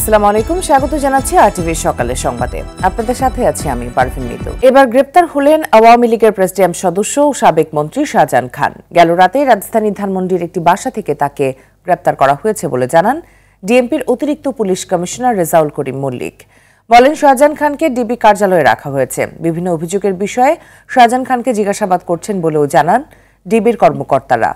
আসসালামু আলাইকুম, স্বাগত জানাচ্ছি আরটিভির সকালের সংবাদে। আপনাদের সাথে আছি আমি পারভিন মিতু। এবার গ্রেপ্তার হলেন আওয়ামী লীগের প্রেসিডিয়াম সদস্য ও সাবেক মন্ত্রী শাহজাহান খান। গেল রাতে রাজধানী ধানমন্ডির একটি বাসা থেকে তাকে গ্রেপ্তার করা হয়েছে বলে জানান ডিএমপির অতিরিক্ত পুলিশ কমিশনার রেজাউল করিম মল্লিক। বলেন, শাহজাহান খানকে ডিবি কার্যালয়ে রাখা হয়েছে। বিভিন্ন অভিযোগের বিষয়ে শাহজাহান খানকে জিজ্ঞাসাবাদ করছেন বলেও জানান ডিবির কর্মকর্তারা।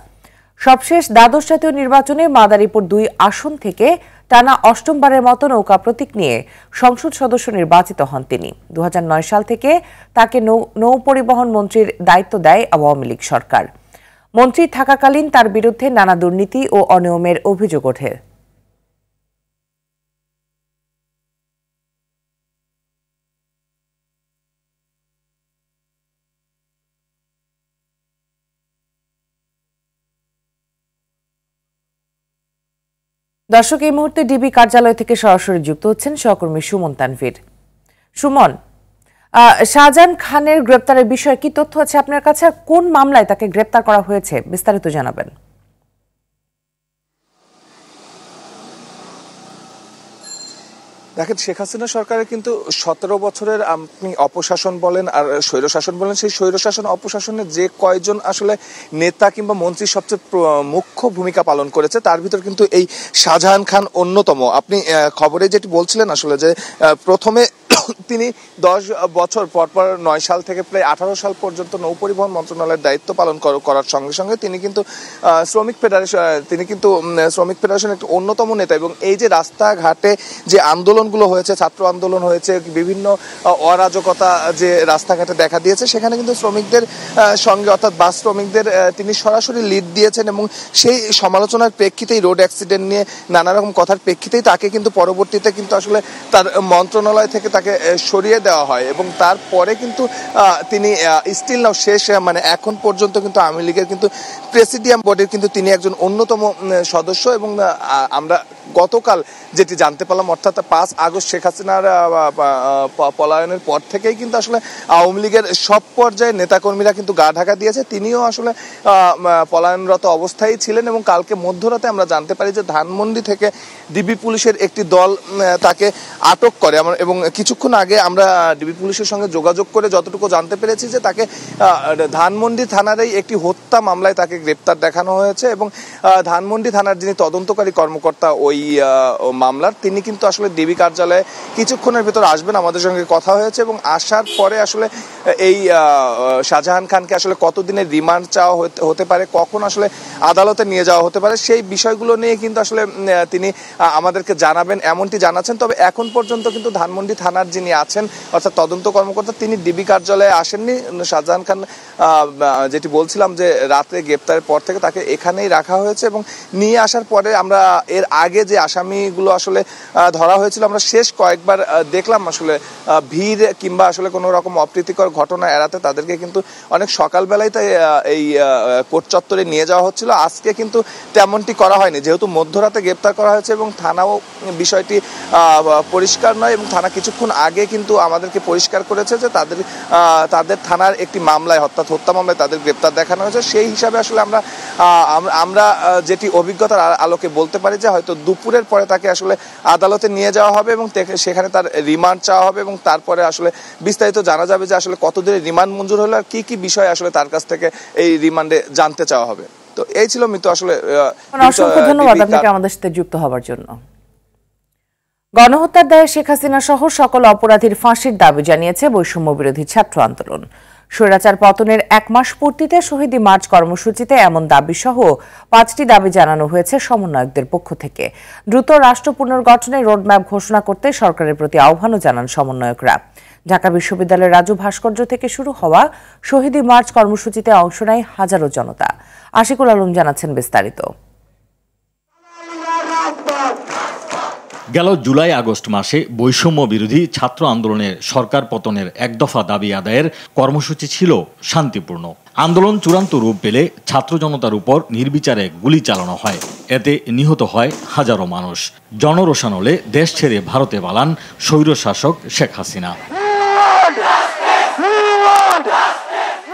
সবশেষ দ্বাদশ জাতীয় নির্বাচনে মাদারীপুর 2 আসন থেকে টানা অষ্টমবারের মতো নৌকা প্রতীক নিয়ে সংসদ সদস্য নির্বাচিত হন তিনি। 2009 সাল থেকে তাকে নৌ পরিবহন মন্ত্রীর দায়িত্ব দেয় আওয়ামী লীগ সরকার। মন্ত্রী থাকাকালীন তার বিরুদ্ধে নানা দুর্নীতি ও অনিয়মের অভিযোগ ওঠে। দর্শক, এই মুহূর্তে ডিবি কার্যালয় থেকে সরাসরি যুক্ত হচ্ছেন সহকর্মী সুমন তানভীর। সুমন, শাহজাহান খানের গ্রেপ্তারের বিষয়ে কি তথ্য আছে আপনার কাছে? কোন মামলায় তাকে গ্রেপ্তার করা হয়েছে বিস্তারিত জানাবেন। দেখেন, শেখ হাসিনা সরকারের কিন্তু 17 বছরের আপনি অপশাসন বলেন আর স্বৈরশাসন বলেন, সেই স্বৈরশাসন অপশাসনের যে কয়জন আসলে নেতা কিংবা মন্ত্রী সবচেয়ে মুখ্য ভূমিকা পালন করেছে তার ভিতর কিন্তু এই শাহজাহান খান অন্যতম। আপনি খবরে যেটি বলছিলেন আসলে যে প্রথমে তিনি 10 বছর পরপর 9 সাল থেকে প্রায় 18 সাল পর্যন্ত নৌ পরিবহন মন্ত্রণালয়ের দায়িত্ব পালন করার সঙ্গে সঙ্গে তিনি কিন্তু শ্রমিক ফেডারেশনের একটি অন্যতম নেতা। এবং এই যে রাস্তাঘাটে যে আন্দোলনগুলো হয়েছে, ছাত্র আন্দোলন হয়েছে, বিভিন্ন অরাজকতা যে রাস্তাঘাটে দেখা দিয়েছে, সেখানে কিন্তু শ্রমিকদের সঙ্গে অর্থাৎ বাস শ্রমিকদের তিনি সরাসরি লিড দিয়েছেন। এবং সেই সমালোচনার প্রেক্ষিতেই, রোড অ্যাক্সিডেন্ট নিয়ে নানা রকম কথার প্রেক্ষিতেই তাকে কিন্তু পরবর্তীতে কিন্তু আসলে তার মন্ত্রণালয় থেকে তাকে সরিয়ে দেওয়া হয়। এবং তারপরে কিন্তু তিনি স্টিল নাও শেষ মানে এখন পর্যন্ত কিন্তু আওয়ামী লীগের কিন্তু প্রেসিডিয়াম বডির কিন্তু তিনি একজন অন্যতম সদস্য। এবং আমরা গতকাল যেটি জানতে পারলাম, অর্থাৎ 5 আগস্ট শেখ হাসিনার পলায়নের পর থেকেই কিন্তু আসলে আওয়ামী লীগের সব পর্যায়ে নেতাকর্মীরা কিন্তু গা ঢাকা দিয়েছে। তিনিও আসলে পলায়নরত অবস্থায় ছিলেন। এবং কালকে মধ্যরাতে আমরা জানতে পারি যে ধানমন্ডি থেকে ডিবি পুলিশের একটি দল তাকে আটক করে। এবং কিছুক্ষণ আগে আমরা ডিবি পুলিশের সঙ্গে যোগাযোগ করে যতটুকু জানতে পেরেছি যে তাকে ধানমন্ডি থানারই একটি হত্যা মামলায় তাকে গ্রেপ্তার দেখানো হয়েছে। এবং ধানমন্ডি থানার যিনি তদন্তকারী কর্মকর্তা ওই মামলার, তিনি কিন্তু আসলে ডিবি কার্যালয়ে কিছুক্ষণের ভিতর আসবেন, আমাদের সঙ্গে কথা হয়েছে। এবং আসার পরে আসলে এই শাহজাহান খানকে আসলে কতদিনের রিমান্ড চাওয়া হতে পারে, কখন আসলে আদালতে নিয়ে যাওয়া হতে পারে, সেই বিষয়গুলো নিয়ে কিন্তু আসলে তিনি আমাদেরকে জানাবেন এমনটি জানাচ্ছেন। তবে এখন পর্যন্ত কিন্তু ধানমন্ডি থানার যিনি আছেন অর্থাৎ তদন্ত কর্মকর্তা, তিনি ডিবি কার্যালয়ে আসেননি। শাহজাহান খান যেটি বলছিলাম যে রাতে গ্রেপ্তারের পর থেকে তাকে এখানেই রাখা হয়েছে। এবং নিয়ে আসার পরে আমরা এর আগে যে আসামিগুলো আসলে ধরা হয়েছিল, আমরা শেষ কয়েকবার দেখলাম আসলে ভিড় কিংবা আসলে কোনো রকম অপ্রীতিকর ঘটনা এড়াতে তাদেরকে কিন্তু অনেক সকালবেলায় তাই এই কোর্ট চত্বরে নিয়ে যাওয়া হচ্ছিল। আজকে কিন্তু তেমনটি করা হয়নি, যেহেতু মধ্যরাতে গ্রেপ্তার করা হয়েছে এবং থানাও বিষয়টি পরিষ্কার নয়। এবং থানা কিছুক্ষণ আগে কিন্তু আমাদেরকে পরিষ্কার করেছে যে তাদের থানার একটি মামলায় অর্থাৎ হত্যা মামলায় তাদের গ্রেপ্তার দেখানো হয়েছে। সেই হিসাবে আসলে আমরা যেটি অভিজ্ঞতার আলোকে বলতে পারি যে হয়তো দুপুরের পরে তাকে আসলে আদালতে নিয়ে যাওয়া হবে এবং সেখানে তার রিমান্ড চাওয়া হবে। এবং তারপরে আসলে বিস্তারিত জানা যাবে যে আসলে কতদিনের রিমান্ড মঞ্জুর হলো আর কি বিষয় আসলে তার কাছ থেকে এই রিমান্ডে জানতে চাওয়া হবে। তো এই ছিল মিতু আসলে। অসংখ্য ধন্যবাদ আপনাকে আমাদের সাথে যুক্ত হওয়ার জন্য। গণহত্যার দায়ে শেখ হাসিনা সহ সকল অপরাধীর ফাঁসির দাবি জানিয়েছে বৈষম্য বিরোধী ছাত্র আন্দোলন। স্বৈরাচার পতনের 1 মাস পূর্তিতে শহীদ মার্চ কর্মসূচিতে এমন দাবি সহ 5টি দাবি জানানো হয়েছে সমন্বয়কদের পক্ষ থেকে। দ্রুত রাষ্ট্র পুনর্গঠনের রোডম্যাপ ঘোষণা করতে সরকারের প্রতি আহ্বানও জানান সমন্বয়করা। ঢাকা বিশ্ববিদ্যালয়ের রাজু ভাস্কর্য থেকে শুরু হওয়া শহীদ মার্চ কর্মসূচিতে অংশ নেয় হাজারো জনতা। আশিকুল আলম জানাচ্ছেন বিস্তারিত। গেল জুলাই আগস্ট মাসে বৈষম্য বিরোধী ছাত্র আন্দোলনের সরকার পতনের 1 দফা দাবি আদায়ের কর্মসূচি ছিল শান্তিপূর্ণ। আন্দোলন চূড়ান্ত রূপ পেলে ছাত্র জনতার উপর নির্বিচারে গুলি চালানো হয়। এতে নিহত হয় হাজারো মানুষ। জনরোষানলে দেশ ছেড়ে ভারতে পালান স্বৈরশাসক শেখ হাসিনা।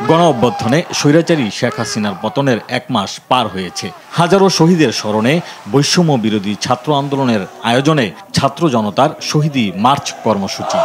গণ অভ্যুত্থানে স্বৈরাচারী শেখ হাসিনার পতনের 1 মাস পার হয়েছে। হাজারো শহীদের স্মরণে বৈষম্য বিরোধী ছাত্র আন্দোলনের আয়োজনে ছাত্র জনতার শহীদি মার্চ কর্মসূচি।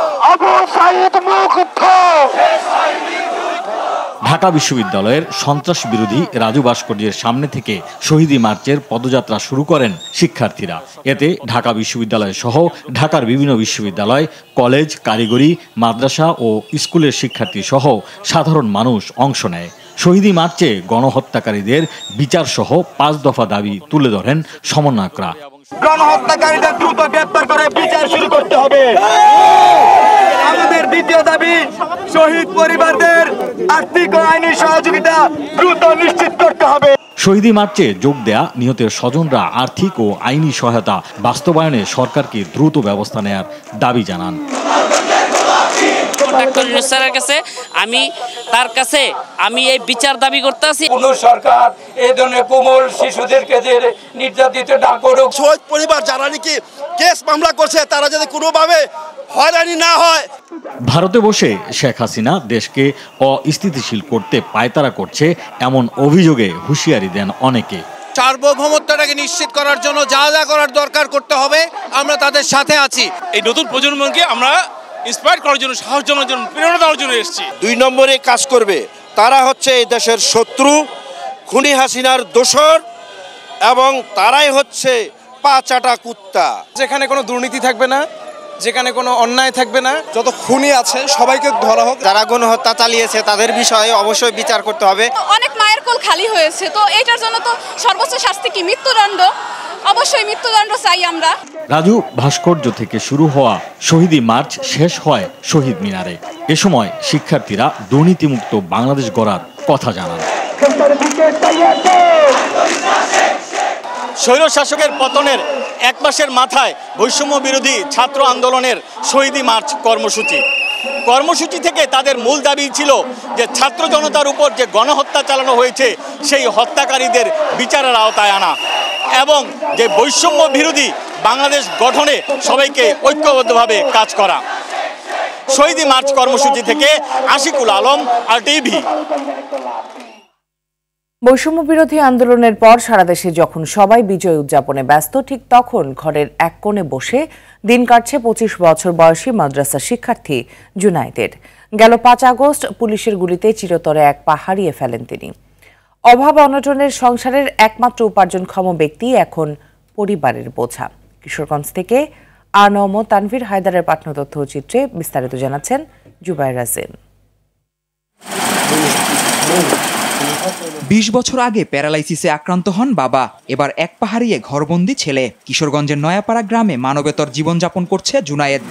ঢাকা বিশ্ববিদ্যালয়ের সন্ত্রাস বিরোধী রাজু ভাস্কর্যের সামনে থেকে শহীদি মার্চের পদযাত্রা শুরু করেন শিক্ষার্থীরা। এতে ঢাকা বিশ্ববিদ্যালয় সহ ঢাকার বিভিন্ন বিশ্ববিদ্যালয়, কলেজ, কারিগরি, মাদ্রাসা ও স্কুলের শিক্ষার্থী সহ সাধারণ মানুষ অংশ নেয়। শহীদি মার্চে গণহত্যাকারীদের বিচার সহ 5 দফা দাবি তুলে ধরেন সমন্বয়করা। গণহত্যাকারীদের দ্রুত গ্রেপ্তার করে বিচার শুরু করতে হবে। আমাদের দ্বিতীয় দাবি, শহীদ পরিবারদের আর্থিক ও আইনি সহযোগিতা দ্রুত নিশ্চিত করতে হবে। শহীদি মার্চে যোগ দেয়া নিহতের স্বজনরা আর্থিক ও আইনি সহায়তা বাস্তবায়নে সরকারকে দ্রুত ব্যবস্থা নেয়ার দাবি জানান। ডাক্তার ইউনূস স্যারের কাছে তার কাছে আমি এই বিচার দাবি করতে আছি। কোন সরকার এই ধরনের কোমল শিশুদেরকে যে নির্যাতিত না করুক। শহীদ পরিবার যারা নাকি কেস মামলা করছে তারা যদি কোনোভাবে হয়রানি না হয়। ভারতে বসে শেখ হাসিনা দেশকে অস্থিতিশীল করতে পায়তারা করছে এমন অভিযোগে হুঁশিয়ারি দেন অনেকে। সার্বভৌমত্বটাকে নিশ্চিত করার জন্য যা যা করার দরকার করতে হবে, আমরা তাদের সাথে আছি। এই নতুন প্রজন্মকে আমরা ইন্সপায়ার করার জন্য, সাহস দেওয়ার জন্য, প্রেরণা দেওয়ার জন্য এসেছি। 2 নম্বরে কাজ করবে তারা হচ্ছে এই দেশের শত্রু, খুনি হাসিনার দোসর, এবং তারাই হচ্ছে পা চাটা কুত্তা। যেখানে কোনো দুর্নীতি থাকবে না, যেখানে কোনো অন্যায় থাকবে না, যত খুনি আছে সবাইকে ধরা হোক। যারা গণহত্যা চালিয়েছে তাদের বিষয়ে অবশ্যই বিচার করতে হবে। অনেক মায়ের কোল খালি হয়েছে, তো এটার জন্য তো সর্বোচ্চ শাস্তি কি মৃত্যুদণ্ড। অবশ্যই মৃত্যুদণ্ড চাই আমরা। রাজু ভাস্কর্য থেকে শুরু হওয়া শহীদি মার্চ শেষ হয় শহীদ মিনারে। এ সময় শিক্ষার্থীরা দুর্নীতিমুক্ত বাংলাদেশ গড়ার কথা জানান। স্বৈরশাসকের পতনের 1 মাসের মাথায় বৈষম্য বিরোধী ছাত্র আন্দোলনের শহীদি মার্চ কর্মসূচি থেকে তাদের মূল দাবি ছিল যে ছাত্র জনতার উপর যে গণহত্যা চালানো হয়েছে সেই হত্যাকারীদের বিচারের আওতায় আনা এবং যে বৈষম্য বিরোধী বাংলাদেশ গঠনে সবাইকে ঐক্যবদ্ধভাবে কাজ করা। শহীদি মার্চ কর্মসূচি থেকে আশিকুল আলম, RTV। বৈষম্য বিরোধী আন্দোলনের পর সারা দেশে যখন সবাই বিজয় উদযাপনে ব্যস্ত, ঠিক তখন ঘরের এক কোণে বসে দিন কাটছে 25 বছর বয়সী মাদ্রাসা শিক্ষার্থী জুনায়েদের। গেল 5 আগস্ট পুলিশের গুলিতে চিরতরে এক পা হারিয়ে ফেলেন তিনি। অভাব অনটনের সংসারের একমাত্র উপার্জনক্ষম ব্যক্তি এখন পরিবারের বোঝা। কিশোরগঞ্জ থেকে আনম তানভীর হায়দারের পাঠানো তথ্যচিত্রে বিস্তারিত জানাচ্ছেন জুবায়ের রাজিন। 20 বছর আগে প্যারালাইসিসে আক্রান্ত হন বাবা, এবার এক পা হারিয়ে ঘরবন্দি ছেলে। কিশোরগঞ্জের নয়াপাড়া গ্রামে মানবেতর জীবনযাপন করছে জুনায়েদ।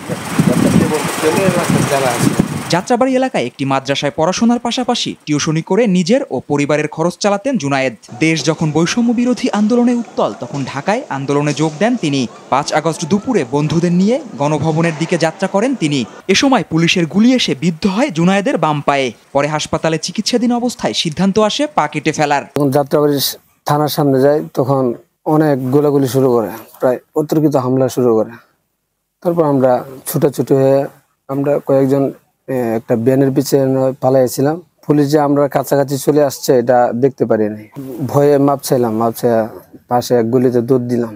যাত্রাবাড়ি এলাকায় একটি মাদ্রাসায় পড়াশোনার পাশাপাশি টিউশনি করে নিজের ও পরিবারের খরচ চালাতেন জুনায়েদ। দেশ যখন বৈষম্য বিরোধী আন্দোলনে উত্তল, তখন ঢাকায় আন্দোলনে যোগ দেন তিনি। 5 আগস্ট দুপুরে বন্ধুদের নিয়ে গণভবনের দিকে যাত্রা করেন তিনি। এ সময় পুলিশের গুলি এসে বিদ্ধ হয় জুনায়েদের বাম পায়ে। পরে হাসপাতালে চিকিৎসাধীন অবস্থায় সিদ্ধান্ত আসে পা কেটে ফেলার। যাত্রাবাড়ি থানার সামনে যায়, তখন অনেক গোলাগুলি শুরু করে, প্রায় অতর্কিত হামলা শুরু করে। তারপর আমরা ছুটাছুটি হয়ে আমরা কয়েকজন একটা ব্যানের পিছিয়ে পালাইছিলাম। পুলিশ যে আমরা কাছাকাছি চলে আসছে এটা দেখতে পারিনি। ভয়ে মাপছিলাম, পাশে এক গুলিতে দৌড় দিলাম।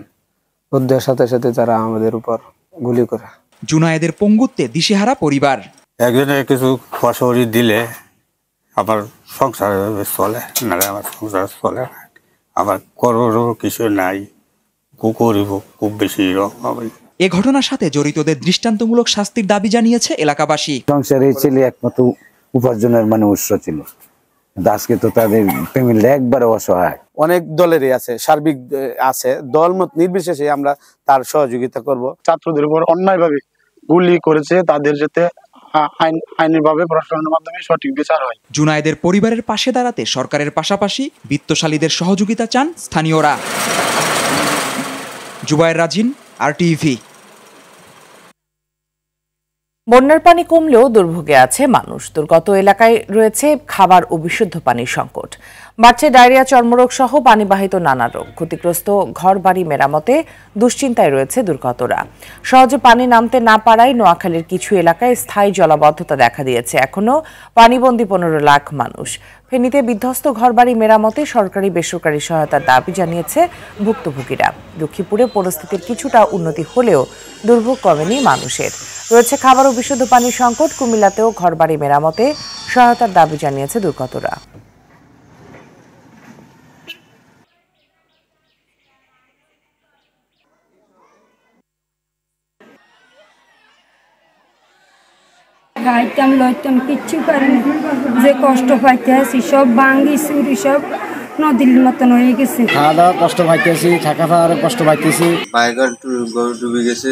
দৌড় দেওয়ার সাথে সাথে তারা আমাদের উপর গুলি করে। জুনায়েদের পঙ্গুত্বে দিশেহারা পরিবার। একজনের কিছু ফসলি দিলে আমার সংসার চলে, নাহলে আমার সংসার চলে না। আমার করোরও কিছু নাই, গরিব খুব বেশি রকম। এ ঘটনার সাথে জড়িতদের দৃষ্টান্তমূলক শাস্তির দাবি জানিয়েছে এলাকাবাসী। সংসারে ছেলে একমাত্র উপার্জনের উৎস ছিল, আজকে তো তাদের ফ্যামিলি একবারে অসহায়। অনেক দলেরই আছে, সার্বিক আছে, দলমত নির্বিশেষে আমরা তার সহযোগিতা করব। ছাত্রদের উপর অন্যায়ভাবে গুলি করেছে, তাদের যাতে আইনিভাবে প্রশাসনের মাধ্যমে সঠিক বিচার হয়। জুনায়েদের পরিবারের পাশে দাঁড়াতে সরকারের পাশাপাশি বিত্তশালীদের সহযোগিতা চান স্থানীয়রা। জুবায়ের রাজিন, RTV। বন্যার পানি কমলেও দুর্ভোগে আছে মানুষ। দুর্গত এলাকায় রয়েছে খাবার ও বিশুদ্ধ পানির সংকট। বাড়ছে ডায়রিয়া, চর্মরোগ সহ পানিবাহিত নানা রোগ। ক্ষতিগ্রস্ত ঘরবাড়ি মেরামতে দুশ্চিন্তায় রয়েছে দুর্গতরা। সহজে পানি নামতে না পারায় নোয়াখালীর কিছু এলাকায় স্থায়ী জলাবদ্ধতা দেখা দিয়েছে। এখনো পানিবন্দী 15 লাখ মানুষ। ফেনীতে বিধ্বস্ত ঘরবাড়ি মেরামতে সরকারি বেসরকারি সহায়তার দাবি জানিয়েছে ভুক্তভোগীরা। লক্ষ্মীপুরে পরিস্থিতির কিছুটা উন্নতি হলেও দুর্ভোগ কমেনি মানুষের। রয়েছে খাবার ও বিশুদ্ধ পানির সংকট। কুমিল্লাতেও ঘরবাড়ি মেরামতে সহায়তার দাবি জানিয়েছে দুর্গতরা। খাইতাম লইতাম কিচ্ছু পারিনি, যে কষ্ট পাইতে আছি সব ভাঙ্গি চুরি সব নদীর মতন হয়ে গেছে। খাওয়া দাওয়া কষ্ট পাইতেছি, থাকা খাওয়ার কষ্ট পাইতেছি। বাইকার গরু ডুবে গেছে,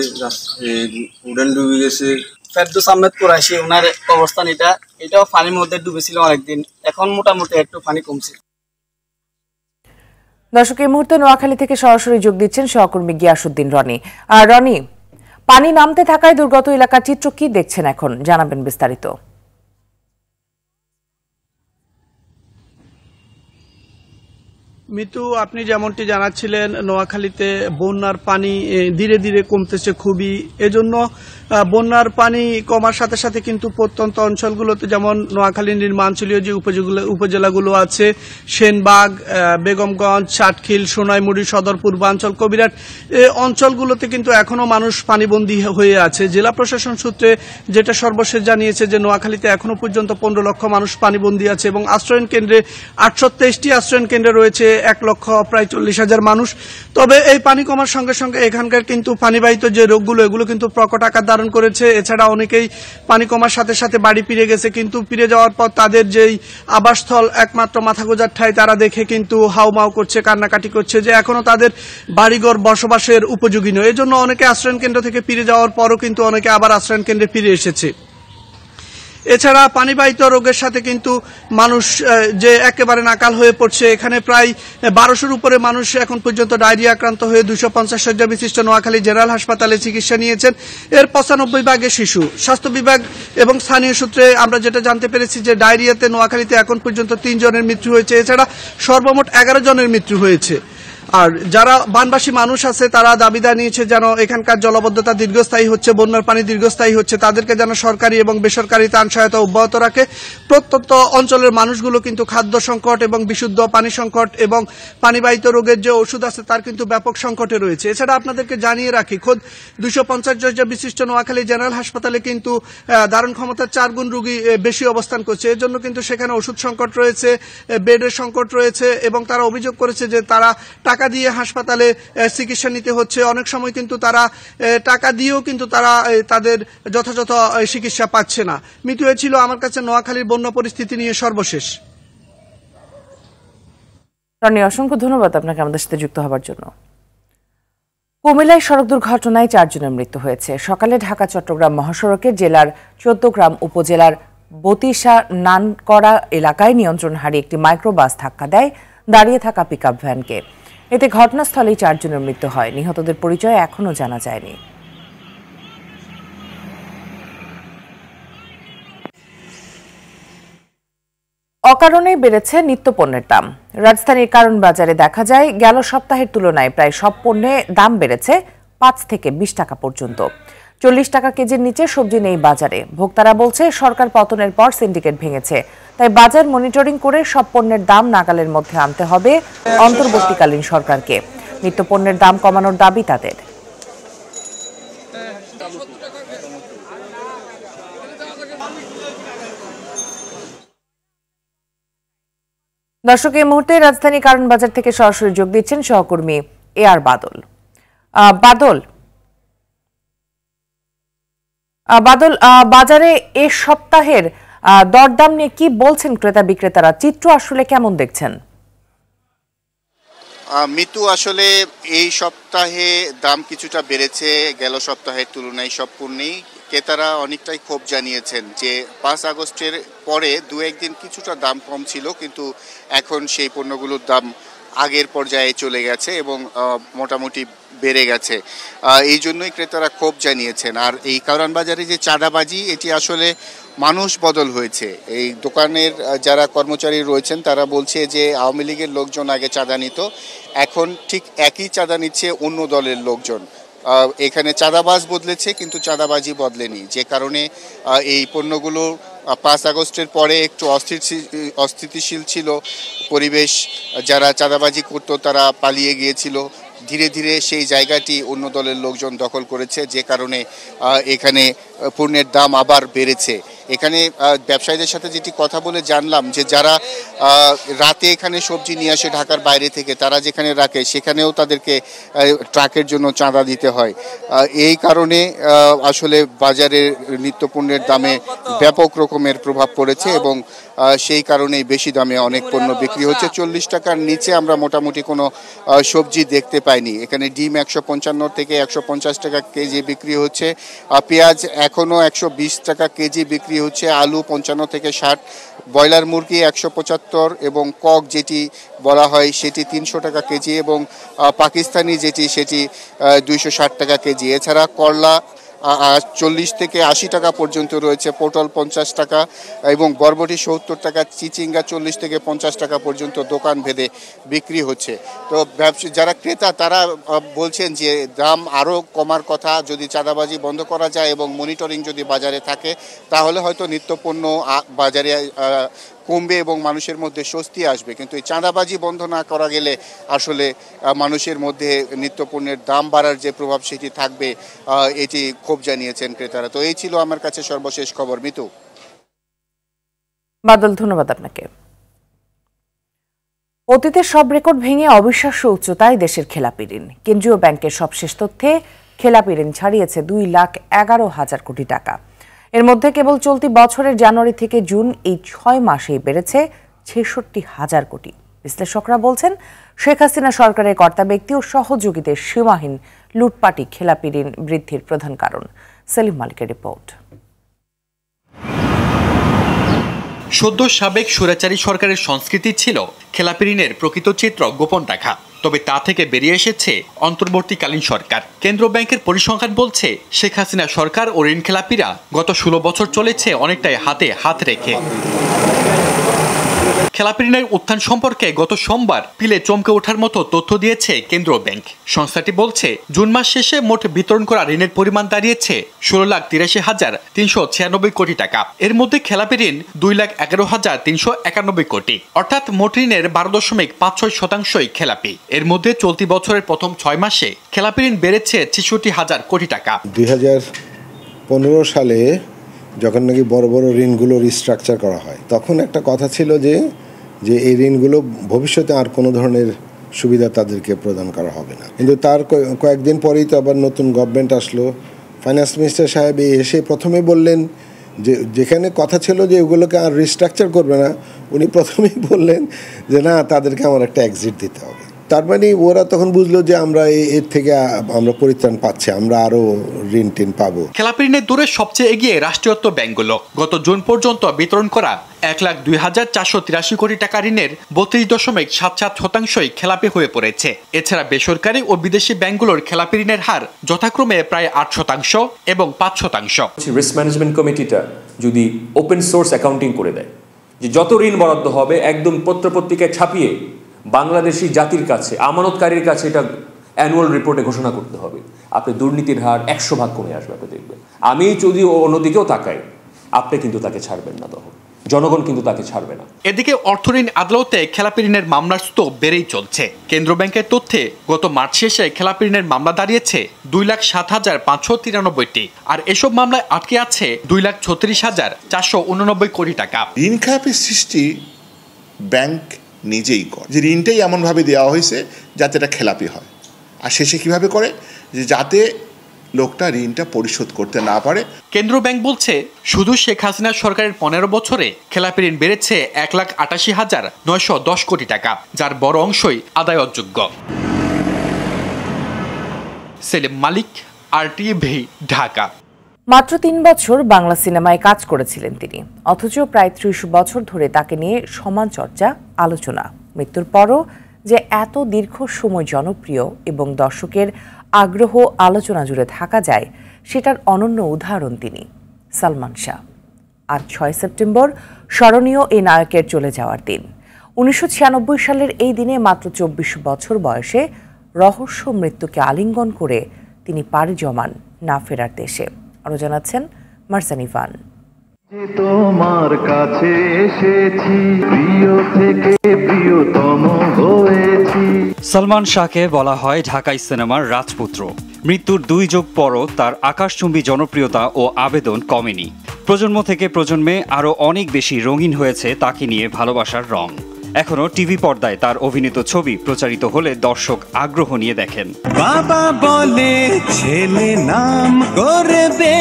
উড়ান ডুবে গেছে। ফেরদৌস আহমেদ কুরাইশি, ওনার অবস্থান এটাও পানির মধ্যে ডুবেছিল অনেকদিন, এখন মোটামুটি একটু পানি কমছে। দর্শক, এই মুহূর্তে নোয়াখালী থেকে সরাসরি যোগ দিচ্ছেন সহকর্মী গিয়াসউদ্দিন রনি। রনি, পানি নামতে থাকায় দুর্গত এলাকার চিত্র কি দেখছেন এখন, জানাবেন বিস্তারিত। মিতু, আপনি যেমনটি জানাচ্ছিলেন, নোয়াখালীতে বন্যার পানি ধীরে ধীরে কমতেছে খুবই। এজন্য বন্যার পানি কমার সাথে সাথে কিন্তু প্রত্যন্ত অঞ্চলগুলোতে, যেমন নোয়াখালীর নিম্নাঞ্চলীয় যে উপজেলাগুলো আছে, সেনবাগ, বেগমগঞ্জ, চাটখিল, সোনাইমুড়ি, সদর পূর্বাঞ্চল, কবিরাট, এই অঞ্চলগুলোতে কিন্তু এখনো মানুষ পানিবন্দী হয়ে আছে। জেলা প্রশাসন সূত্রে যেটা সর্বশেষ জানিয়েছে যে নোয়াখালীতে এখনো পর্যন্ত 15 লক্ষ মানুষ পানিবন্দী আছে এবং আশ্রয়ণ কেন্দ্রে 823টি আশ্রয়ণ কেন্দ্রে রয়েছে 1,40,000 মানুষ। তবে এই পানি কমার সঙ্গে সঙ্গে এখানকার কিন্তু পানিবাহিত যে রোগগুলো, এগুলো কিন্তু প্রকট আকার ধারণ করেছে। এছাড়া অনেকেই পানি কমার সাথে সাথে বাড়ি ফিরে গেছে, কিন্তু ফিরে যাওয়ার পর তাদের যেই আবাসস্থল, একমাত্র মাথা গোঁজার ঠাঁই, তারা দেখে কিন্তু হাউমাউ করছে, কান্নাকাটি করছে যে এখনো তাদের বাড়িঘর বসবাসের উপযোগী নয়। এজন্য অনেকে আশ্রয়ণ কেন্দ্র থেকে ফিরে যাওয়ার পরও কিন্তু অনেকে আবার আশ্রয়ণ কেন্দ্রে ফিরে এসেছে। এছাড়া পানিবাহিত রোগের সাথে কিন্তু মানুষ যে একেবারে নাকাল হয়ে পড়ছে। এখানে প্রায় 1200-র উপরে মানুষ এখন পর্যন্ত ডায়রিয়া আক্রান্ত হয়ে 250 শয্যা বিশিষ্ট নোয়াখালী জেনারেল হাসপাতালে চিকিৎসা নিয়েছেন। এর 95 ভাগে শিশু। স্বাস্থ্য বিভাগ এবং স্থানীয় সূত্রে আমরা যেটা জানতে পেরেছি যে ডায়রিয়াতে নোয়াখালীতে এখন পর্যন্ত 3 জনের মৃত্যু হয়েছে। এছাড়া সর্বমোট 11 জনের মৃত্যু হয়েছে। আর যারা বানবাসী মানুষ আছে তারা দাবি জানিয়েছে যেন এখানকার জলাবদ্ধতা দীর্ঘস্থায়ী হচ্ছে, বন্যার পানি দীর্ঘস্থায়ী হচ্ছে, তাদেরকে যেন সরকারি এবং বেসরকারি ত্রাণ সহায়তা অব্যাহত রাখে। প্রত্যন্ত অঞ্চলের মানুষগুলো কিন্তু খাদ্য সংকট এবং বিশুদ্ধ পানি সংকট এবং পানিবাহিত রোগের যে ওষুধ আছে তার কিন্তু ব্যাপক সংকটে রয়েছে। এছাড়া আপনাদেরকে জানিয়ে রাখি, খোদ 250 শয্যা বিশিষ্ট নোয়াখালী জেনারেল হাসপাতালে কিন্তু ধারণ ক্ষমতার 4 গুণ রোগী বেশি অবস্থান করছে। এর জন্য কিন্তু সেখানে ওষুধ সংকট রয়েছে, বেডের সংকট রয়েছে এবং তারা অভিযোগ করেছে যে তারা টাকা দিয়ে হাসপাতালে চিকিৎসা নিতে হচ্ছে। অনেক সময় কিন্তু তারা টাকা দিয়েও কিন্তু তারা তাদের যথাযথ চিকিৎসা পাচ্ছে না। মিতু, ছিল আমার কাছে নোয়াখালীর বন্যা পরিস্থিতি নিয়ে সর্বশেষ। রনি, অসংখ্য ধন্যবাদ আপনাকে আমাদের সাথে যুক্ত হওয়ার জন্য। কুমিল্লায় সড়ক দুর্ঘটনায় 4 জনের মৃত্যু হয়েছে। সকালে ঢাকা চট্টগ্রাম মহাসড়কে জেলার 14 গ্রাম উপজেলার বতিশা নানকড়া এলাকায় নিয়ন্ত্রণ হারিয়ে একটি মাইক্রোবাস ধাক্কা দেয় দাঁড়িয়ে থাকা পিকআপ ভ্যানকে। এতে ঘটনাস্থলেই 4 জনের মৃত্যু হয়। নিহতদের পরিচয় এখনো জানা যায়নি। অকারণে বেড়েছে নিত্যপণ্যের দাম। রাজধানীর কারণ বাজারে দেখা যায় গেল সপ্তাহের তুলনায় প্রায় সব পণ্যে দাম বেড়েছে 5 থেকে 20 টাকা পর্যন্ত। 40 টাকা কেজির নিচে সবজি নেই বাজারে। ভোক্তারা বলছে সরকার পতনের পর সিন্ডিকেট ভেঙেছে, তাই বাজার মনিটরিং করে সব পণ্যের দাম নাগালের মধ্যে আনতে হবে অন্তর্বর্তীকালীন সরকারকে। নিত্যপণ্যের দাম কমানোর দাবি তাদের। দর্শক, এই মুহূর্তে রাজধানী কারণ বাজার থেকে সরাসরি যোগ দিচ্ছেন সহকর্মী AR বাদল। বাদল, বাজারে এ সপ্তাহের দরদাম নিয়ে কি বলছেন ক্রেতা বিক্রেতারা? চিত্র আসলে কেমন দেখছেন? মিতু, আসলে এই সপ্তাহে দাম কিছুটা বেড়েছে গেল সপ্তাহের তুলনায় সব পণ্যেই। ক্রেতারা অনেকটাই ক্ষোভ জানিয়েছেন যে 5 আগস্টের পরে 2-1 দিন কিছুটা দাম কম ছিল, কিন্তু এখন সেই পণ্যগুলোর দাম আগের পর্যায়ে চলে গেছে এবং মোটামুটি বেড়ে গেছে। এই জন্যই ক্রেতারা ক্ষোভ জানিয়েছেন। আর এই কারওয়ান বাজারে যে চাঁদাবাজি, এটি আসলে মানুষ বদল হয়েছে। এই দোকানের যারা কর্মচারী রয়েছেন তারা বলছে যে আওয়ামী লীগের লোকজন আগে চাঁদা নিত, এখন ঠিক একই চাঁদা নিচ্ছে অন্য দলের লোকজন। এখানে চাঁদাবাজ বদলেছে কিন্তু চাঁদাবাজি বদলেনি, যে কারণে এই পণ্যগুলো 5 আগস্টের পরে একটু অস্থিতিশীল ছিল পরিবেশ। যারা চাঁদাবাজি করত তারা পালিয়ে গিয়েছিল। ধীরে ধীরে সেই জায়গাটি অন্য দলের লোকজন দখল করেছে, যে কারণে এখানে পণ্যের দাম আবার বেড়েছে। এখানে ব্যবসায়ীদের সাথে যেটি কথা বলে জানলাম যে যারা রাতে এখানে সবজি নিয়ে আসে ঢাকার বাইরে থেকে, তারা যেখানে রাখে সেখানেও তাদেরকে ট্রাকের জন্য চাঁদা দিতে হয়। এই কারণে আসলে বাজারের নিত্যপণ্যের দামে ব্যাপক রকমের প্রভাব পড়েছে এবং সেই কারণেই বেশি দামে অনেক পণ্য বিক্রি হচ্ছে। 40 টাকার নিচে আমরা মোটামুটি কোনো সবজি দেখতে পাইনি। এখানে ডিম 155 থেকে 150 টাকা কেজি বিক্রি হচ্ছে, পেঁয়াজ এখনও 120 টাকা কেজি বিক্রি হচ্ছে, আলু 55 থেকে 60, ব্রয়লার মুরগি 175 এবং কক যেটি বলা হয় সেটি 300 টাকা কেজি এবং পাকিস্তানি যেটি সেটি 260 টাকা কেজি। এছাড়া করলা 40 থেকে 80 টাকা পর্যন্ত রয়েছে, পটল 50 টাকা এবং বরবটি 70 টাকা, চিচিঙ্গা 40 থেকে 50 টাকা পর্যন্ত দোকান ভেদে বিক্রি হচ্ছে। তো যারা ক্রেতা তারা বলছেন যে দাম আরও কমার কথা, যদি চাঁদাবাজি বন্ধ করা যায় এবং মনিটরিং যদি বাজারে থাকে তাহলে হয়তো নিত্যপণ্য বাজারে কমবে এবং মানুষের মধ্যে স্বস্তি আসবে। কিন্তু এই চাঁদাবাজি বন্ধ না করা গেলে আসলে মানুষের মধ্যে নিত্যপণ্যের দাম বাড়ার যে প্রভাব সেটি থাকবে, এটি ক্ষোভ জানিয়েছেন ক্রেতারা। তো এই ছিল আমার কাছে সর্বশেষ খবর। মিতু। বাদল, ধন্যবাদ আপনাকে। অতীতের সব রেকর্ড ভেঙে অবিশ্বাস্য উচ্চতায় দেশের খেলাপি ঋণ। কেন্দ্রীয় ব্যাংকের সবশেষ তথ্যে খেলাপি ঋণ ছাড়িয়েছে 2,11,000 কোটি টাকা। এর মধ্যে কেবল চলতি বছরের জানুয়ারি থেকে জুন এই 6 মাসেই বেড়েছে 66,000 কোটি। বিশ্লেষকরা বলছেন শেখ হাসিনা সরকারের কর্তা ব্যক্তি ও সহযোগীদের সীমাহীন লুটপাটি খেলাপি ঋণ বৃদ্ধির প্রধান কারণ। সেলিম মালিকের রিপোর্ট। সদ্য সাবেক স্বৈরাচারী সরকারের সংস্কৃতি ছিল খেলাপি ঋণের প্রকৃত চিত্র গোপন রাখা। তবে তা থেকে বেরিয়ে এসেছে অন্তর্বর্তীকালীন সরকার। কেন্দ্র ব্যাংকের পরিসংখ্যান বলছে শেখ হাসিনা সরকার ও ঋণ খেলাপিরা গত 16 বছর চলেছে অনেকটাই হাতে হাত রেখে। খেলাপি ঋণের উত্থান সম্পর্কে গত সোমবার পিলে চমকে ওঠার মতো তথ্য দিয়েছে কেন্দ্রীয় ব্যাংক। সংস্থাটি বলছে জুন মাস শেষে মোট বিতরণ করা ঋণের পরিমাণ দাঁড়িয়েছে 16,83,396 কোটি টাকা। এর মধ্যে খেলাপি ঋণ 2,11,391 কোটি, অর্থাৎ মোট ঋণের 12.56% খেলাপি। এর মধ্যে চলতি বছরের প্রথম 6 মাসে খেলাপি ঋণ বেড়েছে 66,000 কোটি টাকা। 2015 সালে যখন নাকি বড় বড় ঋণগুলো রিস্ট্রাকচার করা হয়, তখন একটা কথা ছিল যে এই ঋণগুলো ভবিষ্যতে আর কোনো ধরনের সুবিধা তাদেরকে প্রদান করা হবে না। কিন্তু তার কয়েকদিন পরেই তো আবার নতুন গভর্নমেন্ট আসলো। ফাইন্যান্স মিনিস্টার সাহেব এসে প্রথমে বললেন যে যেখানে কথা ছিল যে ওগুলোকে আর রিস্ট্রাকচার করবে না, উনি প্রথমেই বললেন যে না, তাদেরকে আমার একটা এক্সিট দিতে হবে। তার মানে ওরা তখন বুঝলো যে আমরা এর থেকে আমরা পরিত্রাণ পাচ্ছি, আমরা আরো ঋণ টিন পাবো। খেলাপি ঋণের দূরে সবচেয়ে এগিয়ে রাষ্ট্রায়ত্ত ব্যাংকগুলো। গত জুন পর্যন্ত বিতরণ করা 1,02,483 কোটি টাকা ঋণের 32.77% খেলাপি হয়ে পড়েছে। এছাড়া বেসরকারি ও বিদেশি ব্যাংকগুলোর খেলাপি ঋণের হার যথাক্রমে প্রায় 8% এবং 5%। রিস্ক ম্যানেজমেন্ট কমিটিটা যদি ওপেন সোর্স অ্যাকাউন্টিং করে দেয়, যে যত ঋণ বরাদ্দ হবে একদম পত্রপত্রিকায় ছাপিয়ে বাংলাদেশি জাতির কাছে, আমানতকারীর কাছে এটা অ্যানুয়াল রিপোর্টে ঘোষণা করতে হবে, আপনি দুর্নীতির হার 100% কমে আসবে। আপনি দেখবেন, আমি যদি অন্যদিকেও তাকাই, আপনি কিন্তু তাকে ছাড়বেন না, তখন জনগণ কিন্তু তাকে ছাড়বে না। এদিকে অর্থ ঋণ আদালতে খেলাপি ঋণের মামলার স্তর বেড়েই চলছে। কেন্দ্র ব্যাংকের তথ্যে গত মার্চ শেষে খেলাপি ঋণের মামলা দাঁড়িয়েছে 2,07,593টি, আর এসব মামলায় আটকে আছে 2,36,489 কোটি টাকা। ঋণ খেলাপির সৃষ্টি ব্যাংক নিজেই করে, যে ঋণটাই এমনভাবে দেওয়া হয়েছে যাতে এটা খেলাপি হয়, আর শেষে কিভাবে করে, যে যাতে লোকটা ঋণটা পরিশোধ করতে না পারে। কেন্দ্র ব্যাংক বলছে শুধু শেখ হাসিনা সরকারের 15 বছরে খেলাপি ঋণ বেড়েছে 1,88,910 কোটি টাকা, যার বড় অংশই আদায়যোগ্য। সেলিম মালিক, RTVি, ঢাকা। মাত্র 3 বছর বাংলা সিনেমায় কাজ করেছিলেন তিনি, অথচ প্রায় 30 বছর ধরে তাকে নিয়ে সমান চর্চা, আলোচনা। মৃত্যুর পরও যে এত দীর্ঘ সময় জনপ্রিয় এবং দর্শকের আগ্রহ আলোচনা জুড়ে থাকা যায় সেটার অনন্য উদাহরণ তিনি, সালমান শাহ। আজ 6 সেপ্টেম্বর স্মরণীয় এই নায়কের চলে যাওয়ার দিন। 1996 সালের এই দিনে মাত্র 24 বছর বয়সে রহস্য মৃত্যুকে আলিঙ্গন করে তিনি পাড়ি জমান না ফেরার দেশে। আরো জানাচ্ছেন মারজান ইভান। তোমার কাছে এসেছি, প্রিয় থেকে প্রিয়তম হয়েছি। সালমান শাহকে বলা হয় ঢাকাই সিনেমার রাজপুত্র। মৃত্যুর 2 যুগ পরও তার আকাশচুম্বী জনপ্রিয়তা ও আবেদন কমেনি। প্রজন্ম থেকে প্রজন্মে আরও অনেক বেশি রঙিন হয়েছে তাকে নিয়ে ভালোবাসার রং। এখনো টিভি পর্দায় তার অভিনীত ছবি প্রচারিত হলে দর্শক আগ্রহ নিয়ে দেখেন। বাবা বলে ছেলে নাম করবে,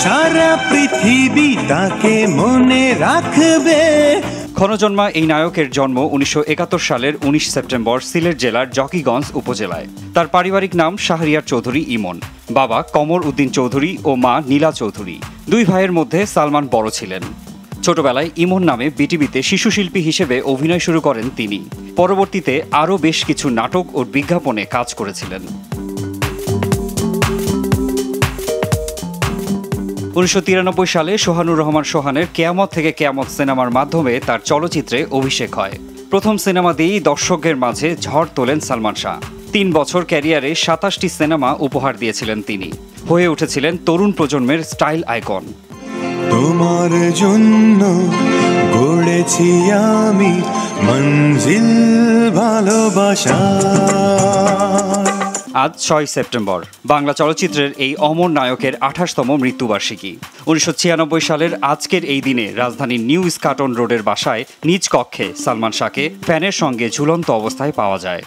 সারা পৃথিবী তাকে মনে রাখবে। ক্ষণজন্মা এই নায়কের জন্ম 1971 সালের 19 সেপ্টেম্বর সিলেট জেলার জকিগঞ্জ উপজেলায়। তার পারিবারিক নাম শাহরিয়ার চৌধুরী ইমন। বাবা কমর উদ্দিন চৌধুরী ও মা নীলা চৌধুরী। 2 ভাইয়ের মধ্যে সালমান বড় ছিলেন। ছোটবেলায় ইমন নামে বিটিভিতে শিশুশিল্পী হিসেবে অভিনয় শুরু করেন তিনি। পরবর্তীতে আরও বেশ কিছু নাটক ও বিজ্ঞাপনে কাজ করেছিলেন। 1993 সালে সোহানুর রহমান সোহানের কেয়ামত থেকে কেয়ামত সিনেমার মাধ্যমে তার চলচ্চিত্রে অভিষেক হয়। প্রথম সিনেমা দিয়েই দর্শকদের মাঝে ঝড় তোলেন সালমান শাহ। 3 বছর ক্যারিয়ারে 27টি সিনেমা উপহার দিয়েছিলেন তিনি। হয়ে উঠেছিলেন তরুণ প্রজন্মের স্টাইল আইকন। তোমার জন্য গড়েছি আমি মঞ্জিল ভালোবাসা। আজ 6 সেপ্টেম্বর বাংলা চলচ্চিত্রের এই অমর নায়কের 28তম মৃত্যুবার্ষিকী। 1996 সালের আজকের এই দিনে রাজধানীর নিউ স্কাটন রোডের বাসায় নিজ কক্ষে সালমান শাহকে ফ্যানের সঙ্গে ঝুলন্ত অবস্থায় পাওয়া যায়।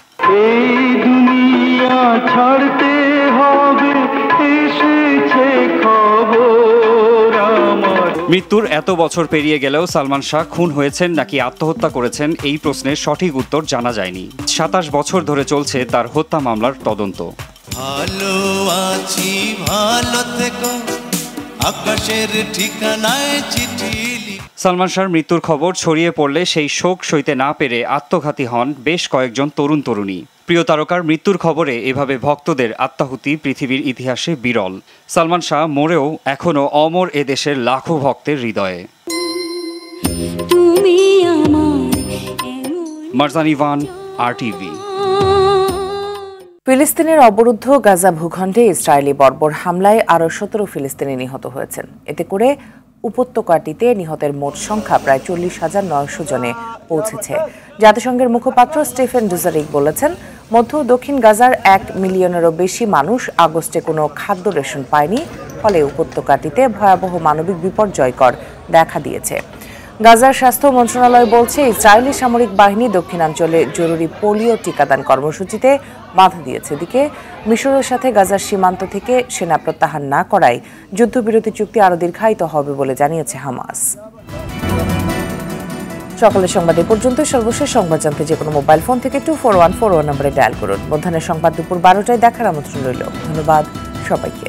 এই দুনিয়া ছাড়তে হবে, এসেছে খবর আমার। মৃত্যুর এত বছর পেরিয়ে গেলেও সালমান শাহ খুন হয়েছেন নাকি আত্মহত্যা করেছেন এই প্রশ্নের সঠিক উত্তর জানা যায়নি। 27 বছর ধরে চলছে তার হত্যা মামলার তদন্ত। ভালো আছি, ভালো থেকো, আকাশের ঠিকানায় চিঠি। সালমান শাহর মৃত্যুর খবর ছড়িয়ে পড়লে সেই শোক সইতে না পেরে আত্মঘাতী হন বেশ কয়েকজন তরুণ তরুণী। প্রিয় তারকার মৃত্যুর খবরে এভাবে ভক্তদের আত্মাহুতি পৃথিবীর ইতিহাসে বিরল। সালমান শাহ মরেও এখনো অমর এদেশের লাখো ভক্তের হৃদয়ে। মারজান ইভান, RTV। ফিলিস্তিনের অবরুদ্ধ গাজা ভূখণ্ডে ইসরায়েলি বর্বর হামলায় আরও 17 ফিলিস্তিনি নিহত হয়েছেন। এতে করে উপত্যকাটিতে নিহতের মোট সংখ্যা প্রায় 40,900 জনে পৌঁছেছে। জাতিসংঘের মুখপাত্র স্টিফেন ডুজারিক বলেছেন, মধ্য ও দক্ষিণ গাজার 1 মিলিয়নেরও বেশি মানুষ আগস্টে কোনো খাদ্য রেশন পায়নি। ফলে উপত্যকাটিতে ভয়াবহ মানবিক বিপর্যয়কর দেখা দিয়েছে। গাজার স্বাস্থ্য মন্ত্রণালয় বলছে, ইসরায়েলি সামরিক বাহিনী দক্ষিণাঞ্চলে জরুরি পোলিও টিকাদান কর্মসূচিতে বাধা দিয়েছে। এদিকে মিশরের সাথে গাজার সীমান্ত থেকে সেনা প্রত্যাহার না করায় যুদ্ধবিরতি চুক্তি আরও দীর্ঘায়িত হবে বলে জানিয়েছে হামাস। সকালের সংবাদ এ পর্যন্ত। সর্বশেষ সংবাদ জানতে যে কোনো মোবাইল ফোন থেকে 2414 নম্বরে ডায়াল করুন। মধ্যাহ্নের সংবাদ দুপুর 12টায় দেখার আমন্ত্রণ রইল। ধন্যবাদ সবাইকে।